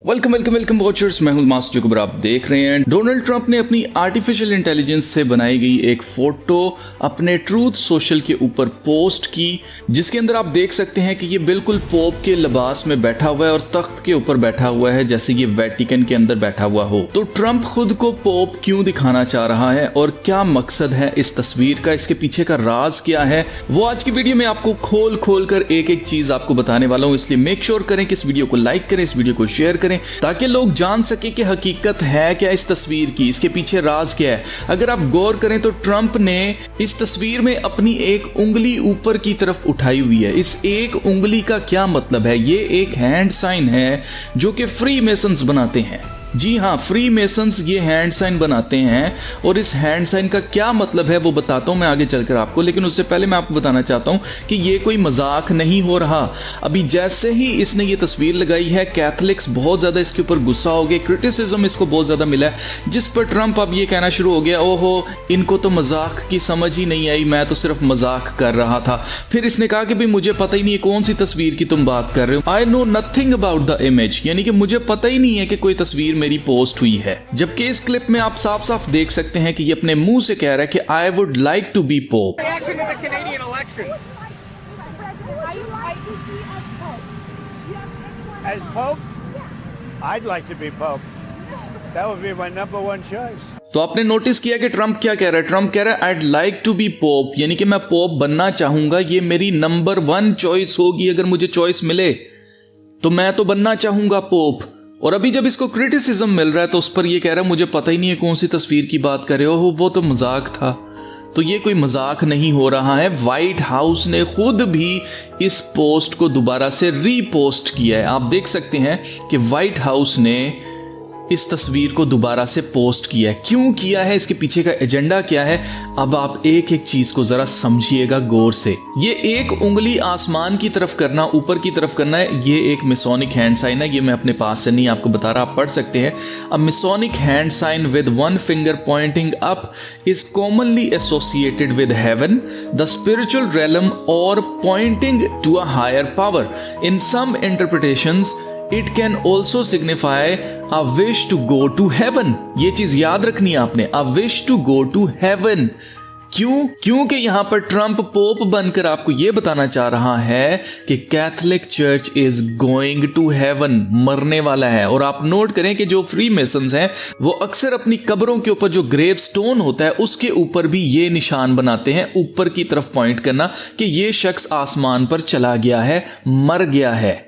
Welcome welcome welcome watchers, मैं हूं master जुगबर। आप देख रहे हैं डोनाल्ड ट्रंप ने अपनी आर्टिफिशियल इंटेलिजेंस से बनाई गई एक फोटो अपने ट्रूथ सोशल के ऊपर पोस्ट की, जिसके अंदर आप देख सकते हैं कि ये बिल्कुल पोप के लिबास में बैठा हुआ है और तख्त के ऊपर बैठा हुआ है जैसे ये वेटिकन के अंदर बैठा हुआ हो। तो ट्रंप खुद को पोप क्यों दिखाना चाह रहा है और क्या मकसद है इस तस्वीर का, इसके पीछे का राज क्या है, वो आज की वीडियो में आपको खोल खोल कर एक एक चीज आपको बताने वाला हूं। इसलिए मेक श्योर करें कि इस वीडियो को लाइक करें, इस वीडियो को शेयर करें, ताकि लोग जान सके कि हकीकत है क्या इस तस्वीर की, इसके पीछे राज क्या है। अगर आप गौर करें तो ट्रंप ने इस तस्वीर में अपनी एक उंगली ऊपर की तरफ उठाई हुई है। इस एक उंगली का क्या मतलब है? ये एक हैंड साइन है जो कि फ्री मेसन्स बनाते हैं। जी हाँ, फ्री मेसन्स ये हैंड साइन बनाते हैं और इस हैंड साइन का क्या मतलब है वो बताता हूं मैं आगे चलकर आपको। लेकिन उससे पहले मैं आपको बताना चाहता हूं कि ये कोई मजाक नहीं हो रहा। अभी जैसे ही इसने ये तस्वीर लगाई है, कैथलिक्स बहुत ज्यादा इसके ऊपर गुस्सा हो गए, क्रिटिसिज्म इसको बहुत ज्यादा मिला है, जिस पर ट्रंप अब ये कहना शुरू हो गया, ओहो इनको तो मजाक की समझ ही नहीं आई, मैं तो सिर्फ मजाक कर रहा था। फिर इसने कहा कि भाई मुझे पता ही नहीं है कौन सी तस्वीर की तुम बात कर रहे हो, I know nothing about the image, यानी कि मुझे पता ही नहीं है कि कोई तस्वीर मेरी पोस्ट हुई है। जबकि इस क्लिप में आप साफ साफ देख सकते हैं कि ये अपने मुंह से कह रहा है कि I would like to be Pope. As Pope? I'd like to be Pope. That would be my number one choice. तो आपने नोटिस किया कि ट्रंप क्या कह रहा है? ट्रंप कह रहा है I'd like to be Pope, यानी कि मैं पोप बनना चाहूंगा, ये मेरी नंबर वन चॉइस होगी। अगर मुझे चॉइस मिले तो मैं तो बनना चाहूंगा पोप। और अभी जब इसको क्रिटिसिज्म मिल रहा है तो उस पर ये कह रहा है मुझे पता ही नहीं है कौन सी तस्वीर की बात कर रहे हो, वो तो मजाक था। तो ये कोई मजाक नहीं हो रहा है। व्हाइट हाउस ने खुद भी इस पोस्ट को दोबारा से रीपोस्ट किया है। आप देख सकते हैं कि व्हाइट हाउस ने इस तस्वीर को दोबारा से पोस्ट किया है। क्यों किया है, इसके पीछे का एजेंडा क्या है, अब आप एक एक चीज को जरा समझिएगा गौर से। ये एक उंगली आसमान की तरफ करना, ऊपर की तरफ करना है, ये एक मिसोनिक हैंड साइन है। ये मैं अपने पास से नहीं आपको बता रहा, आप पढ़ सकते हैं। A masonic hand sign with one finger pointing up is commonly associated with heaven, the spiritual realm और pointing to a higher power. In some interpretations it can also signify a wish to go to heaven. ये चीज याद रखनी है आपने, a wish to go to heaven. क्यों? क्योंकि यहां पर ट्रंप पोप बनकर आपको यह बताना चाह रहा है कि Catholic church is going to heaven, मरने वाला है। और आप नोट करें कि जो फ्री मेसन्स हैं वो अक्सर अपनी कब्रों के ऊपर जो ग्रेव स्टोन होता है उसके ऊपर भी ये निशान बनाते हैं, ऊपर की तरफ पॉइंट करना कि ये शख्स आसमान पर चला गया है, मर गया है।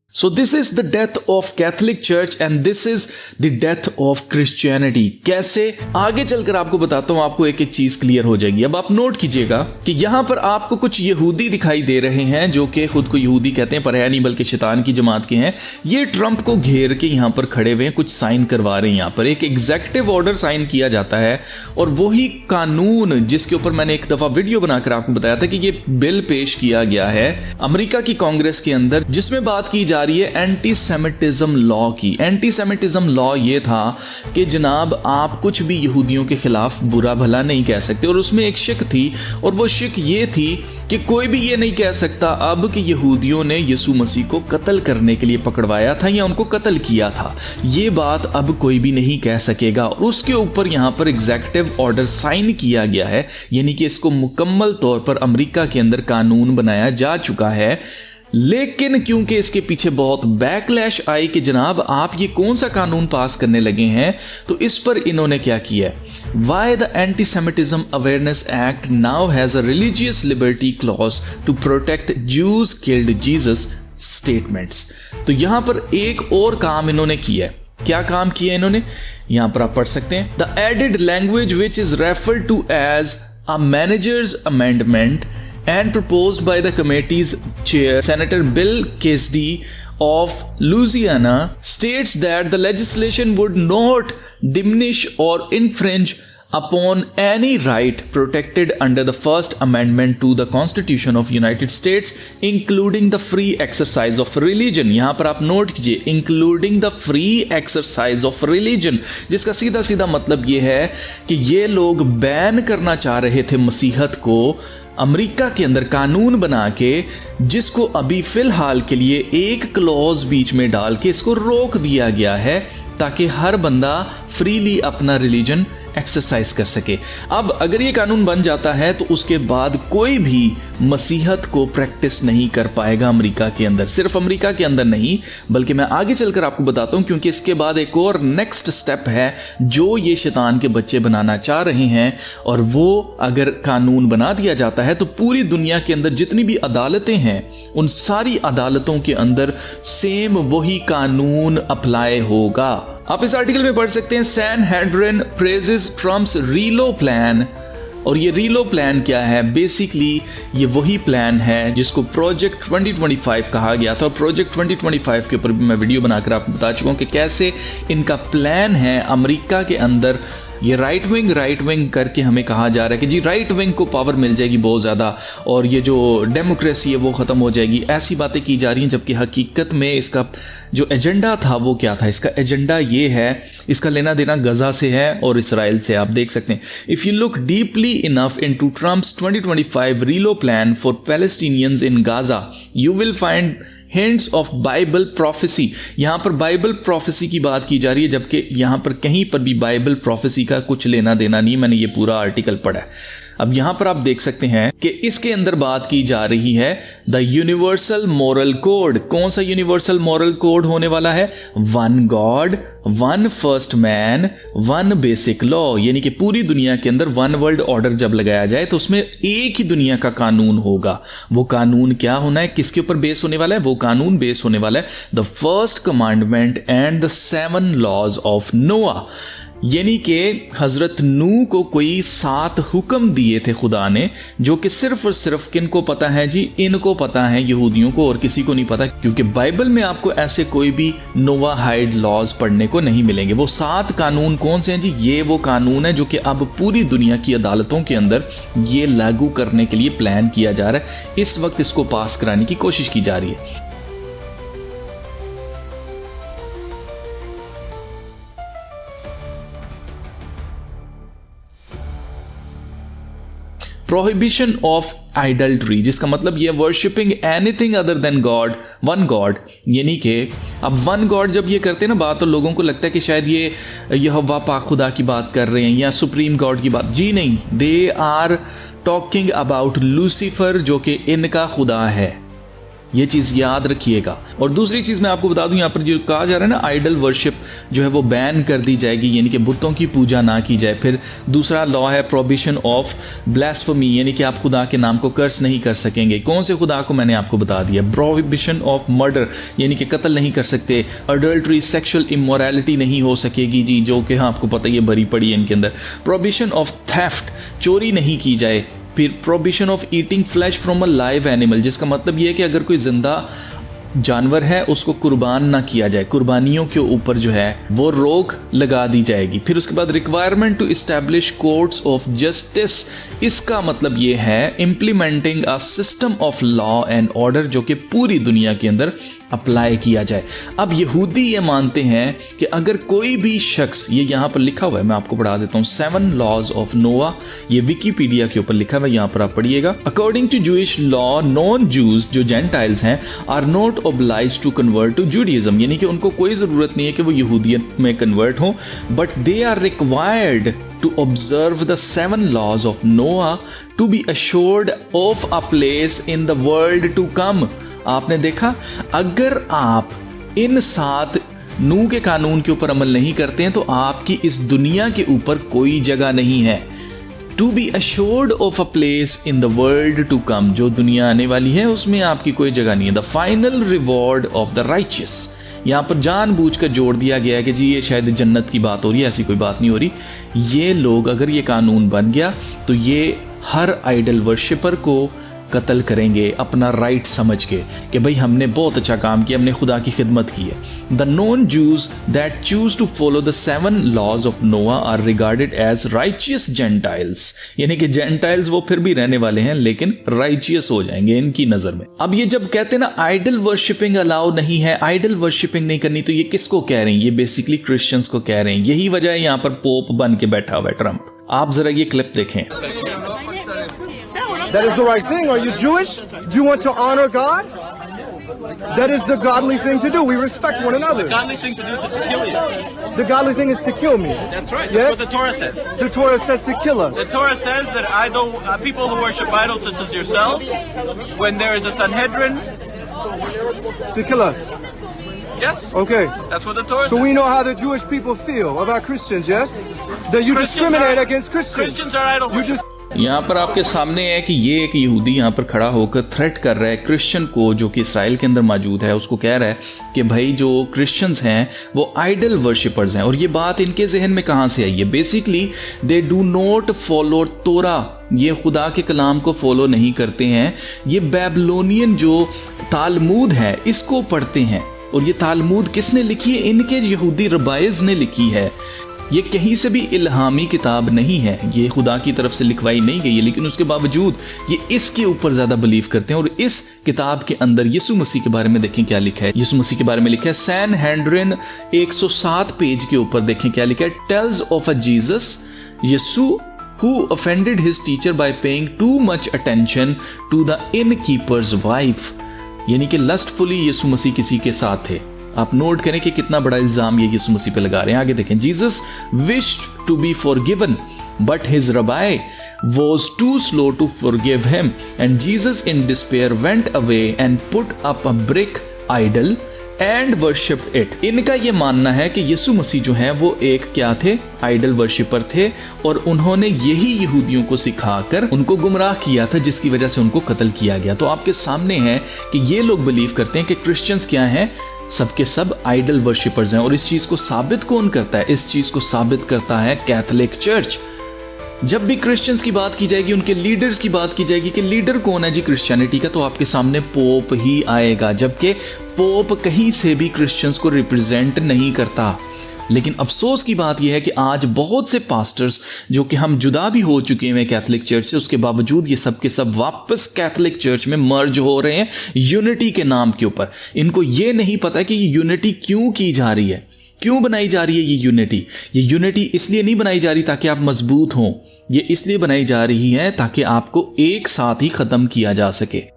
So this is the death of Catholic Church and this is the death of Christianity। कैसे? आगे चलकर आपको बताता हूं, आपको एक एक चीज क्लियर हो जाएगी। अब आप नोट कीजिएगा कि यहां पर आपको कुछ यहूदी दिखाई दे रहे हैं जो कि खुद को यहूदी कहते हैं पर है नहीं, बल्कि शैतान की जमात के हैं। ये ट्रंप को घेर के यहां पर खड़े हुए हैं, कुछ साइन करवा रहे हैं। यहां पर एक एग्जीक्यूटिव ऑर्डर साइन किया जाता है और वही कानून जिसके ऊपर मैंने एक दफा वीडियो बनाकर आपको बताया था कि ये बिल पेश किया गया है अमेरिका की कांग्रेस के अंदर, जिसमें बात की जा रही है एंटी सेमिटिज्म लॉ की। एंटी सेमिटिज्म लॉ ये था कि जनाब आप कुछ भी यहूदियों के खिलाफ बुरा भला नहीं कह सकते। और उसमें एक शिक थी और वो शिक ये थी कि कोई भी ये नहीं कह सकता अब कि यहूदियों ने यीशु मसीह को कत्ल करने के लिए पकड़वाया था या उनको कत्ल किया था। ये बात अब कोई भी नहीं कह सकेगा। और उसके ऊपर यहां पर एग्जीक्यूटिव ऑर्डर साइन किया गया है, यानी कि इसको मुकम्मल तौर पर अमेरिका के अंदर कानून बनाया जा चुका है। लेकिन क्योंकि इसके पीछे बहुत बैकलैश आई कि जनाब आप ये कौन सा कानून पास करने लगे हैं, तो इस पर इन्होंने क्या किया है, Why the Anti-Semitism Awareness Act now has a religious liberty clause to protect Jews killed Jesus statements। तो यहां पर एक और काम इन्होंने किया है। क्या काम किया इन्होंने? यहां पर आप पढ़ सकते हैं, The added language which is referred to as a manager's amendment and proposed by the committee's chair, Senator Bill Cassidy of Louisiana, states that the legislation would not diminish or infringe upon any right protected under the First Amendment to the Constitution of United States, including the free exercise of religion। यहां पर आप note कीजिए, including the free exercise of religion, जिसका सीधा सीधा मतलब यह है कि ये लोग बैन करना चाह रहे थे मसीहत को अमेरिका के अंदर कानून बना के, जिसको अभी फिलहाल के लिए एक क्लॉज बीच में डाल के इसको रोक दिया गया है ताकि हर बंदा फ्रीली अपना रिलीजन एक्सरसाइज कर सके। अब अगर ये कानून बन जाता है तो उसके बाद कोई भी मसीहत को प्रैक्टिस नहीं कर पाएगा अमेरिका के अंदर। सिर्फ अमेरिका के अंदर नहीं, बल्कि मैं आगे चलकर आपको बताता हूं, क्योंकि इसके बाद एक और नेक्स्ट स्टेप है जो ये शैतान के बच्चे बनाना चाह रहे हैं। और वो अगर कानून बना दिया जाता है तो पूरी दुनिया के अंदर जितनी भी अदालतें हैं उन सारी अदालतों के अंदर सेम वही कानून अप्लाई होगा। आप इस आर्टिकल में पढ़ सकते हैं, सैनहेड्रिन प्रेजेस ट्रम्प्स रीलो प्लान। और ये रीलो प्लान क्या है? बेसिकली ये वही प्लान है जिसको प्रोजेक्ट 2025 कहा गया था। और प्रोजेक्ट 2025 के ऊपर भी मैं वीडियो बनाकर आपको बता चुका हूं कि कैसे इनका प्लान है अमेरिका के अंदर। ये राइट विंग करके हमें कहा जा रहा है कि जी राइट विंग को पावर मिल जाएगी बहुत ज़्यादा और ये जो डेमोक्रेसी है वो ख़त्म हो जाएगी। ऐसी बातें की जा रही हैं, जबकि हकीकत में इसका जो एजेंडा था वो क्या था? इसका एजेंडा ये है, इसका लेना देना गजा से है और इसराइल से। आप देख सकते हैं, if you look deeply enough into Trump's 2025 रीलो plan for Palestinians in Gaza, you will find hints of Bible prophecy. यहां पर बाइबल प्रोफेसी की बात की जा रही है, जबकि यहां पर कहीं पर भी बाइबल प्रोफेसी का कुछ लेना देना नहीं। मैंने ये पूरा आर्टिकल पढ़ा है। अब यहां पर आप देख सकते हैं कि इसके अंदर बात की जा रही है द यूनिवर्सल मॉरल कोड। कौन सा यूनिवर्सल मॉरल कोड होने वाला है? One God, one first man, one basic law. यानी कि पूरी दुनिया के अंदर वन वर्ल्ड ऑर्डर जब लगाया जाए तो उसमें एक ही दुनिया का कानून होगा। वो कानून क्या होना है, किसके ऊपर बेस होने वाला है? वो कानून बेस होने वाला है the first commandment and the 7 laws of Noah. यानी कि हजरत नू को कोई 7 हुक्म दिए थे खुदा ने, जो कि सिर्फ और सिर्फ किनको पता है जी? इनको पता है, यहूदियों को, और किसी को नहीं पता। क्योंकि बाइबल में आपको ऐसे कोई भी नोवाहाइड लॉज पढ़ने को नहीं मिलेंगे। वो 7 कानून कौन से हैं जी? ये वो कानून है जो कि अब पूरी दुनिया की अदालतों के अंदर ये लागू करने के लिए प्लान किया जा रहा है। इस वक्त इसको पास कराने की कोशिश की जा रही है। प्रोहिबिशन ऑफ आइडल्ट्री, जिसका मतलब ये worshipping anything other than God, one God. यानी कि अब वन गॉड जब ये करते हैं ना बात, तो लोगों को लगता है कि शायद ये यहोवा पाक खुदा की बात कर रहे हैं या सुप्रीम गॉड की बात। जी नहीं, they are talking about Lucifer, जो कि इनका खुदा है। ये चीज़ याद रखिएगा। और दूसरी चीज़ मैं आपको बता दूं, यहाँ पर जो कहा जा रहा है ना, आइडल वर्शिप जो है वो बैन कर दी जाएगी, यानी कि बुतों की पूजा ना की जाए। फिर दूसरा लॉ है प्रोहिबिशन ऑफ ब्लास्फेमी, यानी कि आप खुदा के नाम को कर्स नहीं कर सकेंगे। कौन से खुदा को? मैंने आपको बता दिया। प्रोहिबिशन ऑफ मर्डर, यानी कि कत्ल नहीं कर सकते। अडल्ट्री, सेक्सुअल इमोरलिटी नहीं हो सकेगी जी, जो कि हाँ आपको पता ही है भरी पड़ी है इनके अंदर। प्रोहिबिशन ऑफ थेफ्ट, चोरी नहीं की जाए। फिर prohibition of eating flash from a live animal, जिसका मतलब यह है कि अगर कोई जिंदा जानवर है उसको कुर्बान ना किया जाए। कुर्बानियों के ऊपर जो है वो रोक लगा दी जाएगी। फिर उसके बाद requirement to establish courts of justice, इसका मतलब ये है implementing a system of law and order, जो कि पूरी दुनिया के अंदर अप्लाई किया जाए। अब यहूदी ये मानते हैं कि अगर कोई भी शख्स, ये यहाँ पर लिखा हुआ है, मैं आपको पढ़ा देता हूँ, 7 लॉज ऑफ नोआ, ये विकीपीडिया के ऊपर लिखा हुआ है, यहाँ पर आप पढ़िएगा। According to Jewish law, non Jews जो जेंटाइल्स हैं are not obliged to convert to Judaism, यानी कि उनको कोई जरूरत नहीं है कि वो यहूदियत में कन्वर्ट हो, but they are required to observe the 7 laws of Noah to be assured of a place in the world to come। आपने देखा, अगर आप इन 7 नूह के कानून के ऊपर अमल नहीं करते हैं तो आपकी इस दुनिया के ऊपर कोई जगह नहीं है। To be assured of a place in the world to come, जो दुनिया आने वाली है उसमें आपकी कोई जगह नहीं है। The final reward of the righteous, यहाँ पर जानबूझकर जोड़ दिया गया है कि जी ये शायद जन्नत की बात हो रही है, ऐसी कोई बात नहीं हो रही। ये लोग, अगर ये कानून बन गया तो ये हर आइडल वर्शिपर को कत्ल करेंगे अपना राइट समझ के कि भाई हमने बहुत अच्छा काम किया, हमने खुदा की खिदमत की है। The non Jews that choose to follow the 7 laws of Noah are regarded as righteous gentiles, यानी कि जेंटाइल्स वो फिर भी रहने वाले हैं लेकिन राइचियस हो जाएंगे इनकी नजर में। अब ये जब कहते हैं ना आइडल वर्शिपिंग अलाउ नहीं है, आइडल वर्शिपिंग नहीं करनी, तो ये किसको कह रहे हैं? ये बेसिकली क्रिश्चियंस को कह रहे हैं। यही वजह है यहाँ पर पोप बन के बैठा हुआ है ट्रंप। आप जरा ये क्लिप देखें। That is the right thing. Are you Jewish? Do you want to honor God? That is the godly thing to do. We respect one another. The godly thing to do is to kill you. The godly thing is to kill me. That's right. That's Yes? what the Torah says. The Torah says to kill us. The Torah says that people who worship idols such as yourself, when there is a Sanhedrin, To kill us. yes, Okay. that's what the Torah So says. we know how the Jewish people feel about Christians, yes? That you discriminate against Christians. Christians are idol You worship. just यहाँ पर आपके सामने है कि ये एक यहूदी यहाँ पर खड़ा होकर थ्रेट कर रहा है क्रिश्चियन को जो कि इसराइल के अंदर मौजूद है। उसको कह रहा है कि भाई जो क्रिश्चियंस हैं वो आइडल वर्शिपर्स हैं। और ये बात इनके जहन में कहाँ से आई है? Basically they do not follow तोरा, ये खुदा के कलाम को फॉलो नहीं करते हैं। ये बैबलोनियन जो तालमूद है इसको पढ़ते हैं। और ये तालमूद किसने लिखी है? इनके यहूदी रबाइज ने लिखी है। ये कहीं से भी इल्हामी किताब नहीं है, ये खुदा की तरफ से लिखवाई नहीं गई है, लेकिन उसके बावजूद ये इसके ऊपर ज़्यादा बिलीव करते हैं। और इस किताब के अंदर यीशु मसीह के बारे में देखें क्या लिखा है। यीशु मसीह के बारे में लिखा है सैनहेड्रिन 107 पेज के ऊपर देखें क्या लिखा है। टेल्स ऑफ अ जीसस यीशु who offended his teacher by paying too much attention to the innkeeper's wife, यानी कि लस्टफुली यीशु मसीह किसी के साथ थे। आप नोट करें कि कितना बड़ा इल्जाम ये यीशु मसीह पे लगा रहे हैं। आगे देखें, Jesus wished to be forgiven but his rabbi was too slow to forgive him, and Jesus in despair went away and put up a brick idol and worshipped it. इनका ये मानना है कि यीशु मसीह जो है वो एक क्या थे? आइडल वर्शिपर थे। और उन्होंने यही यहूदियों को सिखाकर उनको गुमराह किया था, जिसकी वजह से उनको कत्ल किया गया। तो आपके सामने है कि ये लोग बिलीव करते हैं कि क्रिश्चियंस क्या हैं? सबके सब आइडल वर्शिपर्स हैं। और इस चीज को साबित कौन करता है? इस चीज को साबित करता है कैथोलिक चर्च। जब भी क्रिश्चियंस की बात की जाएगी, उनके लीडर्स की बात की जाएगी कि लीडर कौन है जी क्रिश्चियनिटी का, तो आपके सामने पोप ही आएगा। जबकि पोप कहीं से भी क्रिश्चियंस को रिप्रेजेंट नहीं करता। लेकिन अफसोस की बात यह है कि आज बहुत से पास्टर्स जो कि हम जुदा भी हो चुके हैं कैथोलिक चर्च से, उसके बावजूद ये सब के सब वापस कैथोलिक चर्च में मर्ज हो रहे हैं यूनिटी के नाम के ऊपर। इनको ये नहीं पता कि ये यूनिटी क्यों की जा रही है, क्यों बनाई जा रही है ये यूनिटी। ये यूनिटी इसलिए नहीं बनाई जा रही ताकि आप मजबूत हों, ये इसलिए बनाई जा रही है ताकि आपको एक साथ ही खत्म किया जा सके।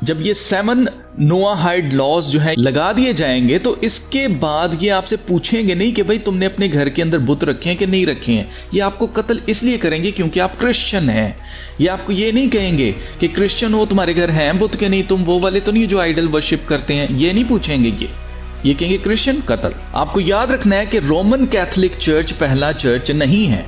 जब ये 7 नोआहाइड लॉज जो है लगा दिए जाएंगे तो इसके बाद ये आपसे पूछेंगे नहीं कि भाई तुमने अपने घर के अंदर बुत रखे हैं कि नहीं रखे हैं। ये आपको कत्ल इसलिए करेंगे क्योंकि आप क्रिश्चियन हैं। ये आपको ये नहीं कहेंगे कि क्रिश्चियन हो, तुम्हारे घर हैं बुत के नहीं, तुम वो वाले तो नहीं जो आइडल वर्शिप करते हैं। ये नहीं पूछेंगे, ये कहेंगे क्रिश्चियन कत्ल। आपको याद रखना है कि रोमन कैथोलिक चर्च पहला चर्च नहीं है।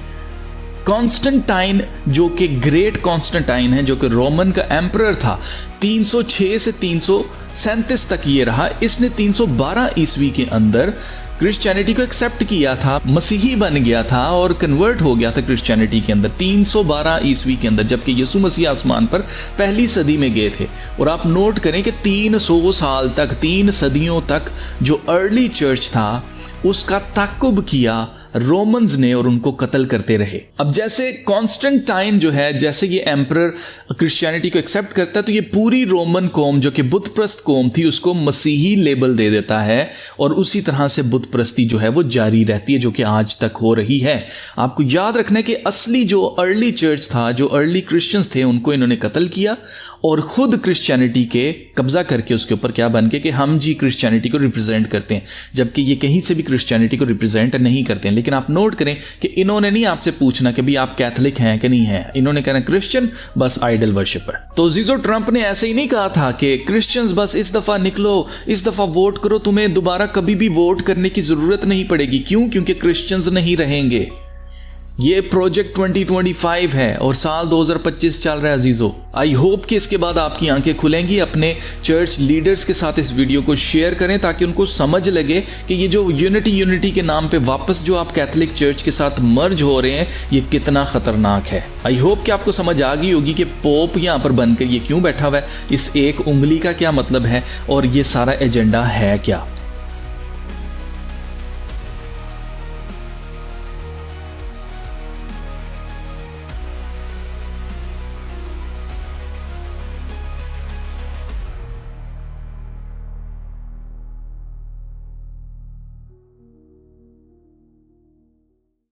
कॉन्स्टेंटाइन जो कि ग्रेट कॉन्स्टेंटाइन है, जो कि रोमन का एम्परर था, 306 से 337 तक ये रहा। इसने 312 ईस्वी के अंदर क्रिश्चियनिटी को एक्सेप्ट किया था, मसीही बन गया था और कन्वर्ट हो गया था क्रिश्चियनिटी के अंदर 312 ईस्वी के अंदर, जबकि यीशु मसीह आसमान पर पहली सदी में गए थे। और आप नोट करें कि 300 साल तक, 3 सदियों तक जो अर्ली चर्च था उसका ताकुब किया रोमन्स ने और उनको कत्ल करते रहे। अब जैसे कॉन्स्टेंटाइन जो है, जैसे ये एम्परर क्रिश्चियनिटी को एक्सेप्ट करता है तो ये पूरी रोमन कौम जो कि बुत प्रस्त कौम थी उसको मसीही लेबल दे देता है और उसी तरह से बुत प्रस्ती जो है वो जारी रहती है, जो कि आज तक हो रही है। आपको याद रखना है कि असली जो अर्ली चर्च था, जो अर्ली क्रिश्चियंस थे, उनको इन्होंने कत्ल किया और खुद क्रिश्चियनिटी के कब्जा करके उसके ऊपर क्या बन के कि हम जी क्रिश्चियनिटी को रिप्रेजेंट करते हैं, जबकि ये कहीं से भी क्रिश्चियनिटी को रिप्रेजेंट नहीं करते हैं। लेकिन आप नोट करें कि इन्होंने नहीं आपसे पूछना कि भाई आप कैथोलिक हैं कि नहीं हैं, इन्होंने कहना क्रिश्चियन बस आइडल वर्शिपर। तो जीजो ट्रंप ने ऐसे ही नहीं कहा था कि क्रिश्चियंस बस इस दफा निकलो, इस दफा वोट करो, तुम्हें दोबारा कभी भी वोट करने की जरूरत नहीं पड़ेगी। क्यों? क्योंकि क्रिश्चियंस नहीं रहेंगे। ये प्रोजेक्ट 2025 है और साल 2025 चल रहा है अजीजों। आई होप कि इसके बाद आपकी आंखें खुलेंगी। अपने चर्च लीडर्स के साथ इस वीडियो को शेयर करें ताकि उनको समझ लगे कि ये जो यूनिटी के नाम पे वापस जो आप कैथोलिक चर्च के साथ मर्ज हो रहे हैं ये कितना खतरनाक है। आई होप कि आपको समझ आ गई होगी कि पोप यहाँ पर बनकर ये क्यों बैठा हुआ है, इस एक उंगली का क्या मतलब है और ये सारा एजेंडा है क्या।